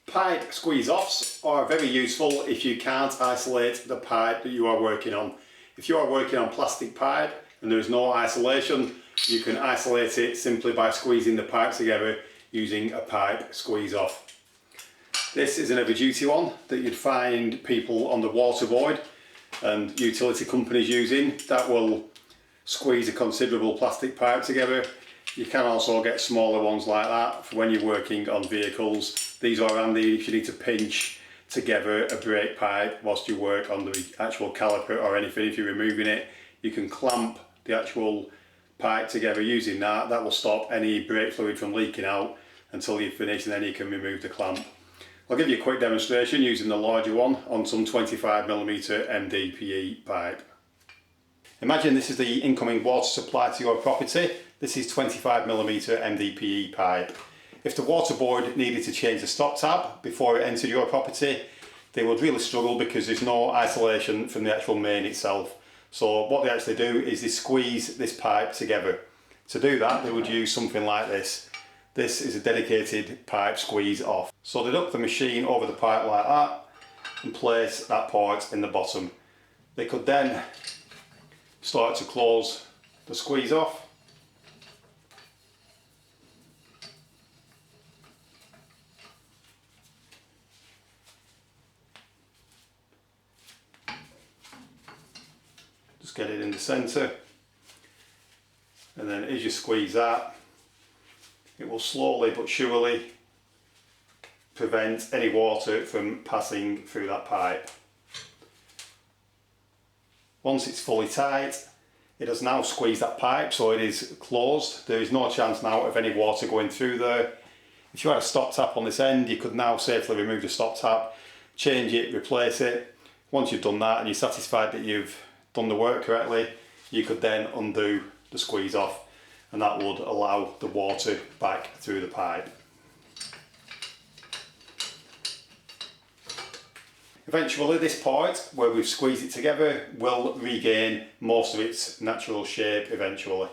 Pipe squeeze-offs are very useful if you can't isolate the pipe that you are working on. If you are working on plastic pipe and there is no isolation, you can isolate it simply by squeezing the pipe together using a pipe squeeze-off. This is an heavy-duty one that you'd find people on the water void and utility companies using. That will squeeze a considerable plastic pipe together. You can also get smaller ones like that for when you're working on vehicles. These are handy if you need to pinch together a brake pipe whilst you work on the actual caliper or anything. If you're removing it, you can clamp the actual pipe together using that. That will stop any brake fluid from leaking out until you've finished, and then you can remove the clamp. I'll give you a quick demonstration using the larger one on some 25mm MDPE pipe. Imagine this is the incoming water supply to your property. This is 25mm MDPE pipe. If the water board needed to change the stop tab before it entered your property, they would really struggle because there's no isolation from the actual main itself. So what they actually do is they squeeze this pipe together. To do that, they would use something like this. This is a dedicated pipe squeeze off. So they duct the machine over the pipe like that and place that part in the bottom. They could then start to close the squeeze off. Just get it in the centre, and then as you squeeze that, it will slowly but surely prevent any water from passing through that pipe. Once it's fully tight, it has now squeezed that pipe, so it is closed. There is no chance now of any water going through there. If you had a stop tap on this end, you could now safely remove the stop tap, change it, replace it. Once you've done that and you're satisfied that you've done the work correctly, you could then undo the squeeze off, and that would allow the water back through the pipe. Eventually this part where we've squeezed it together will regain most of its natural shape eventually.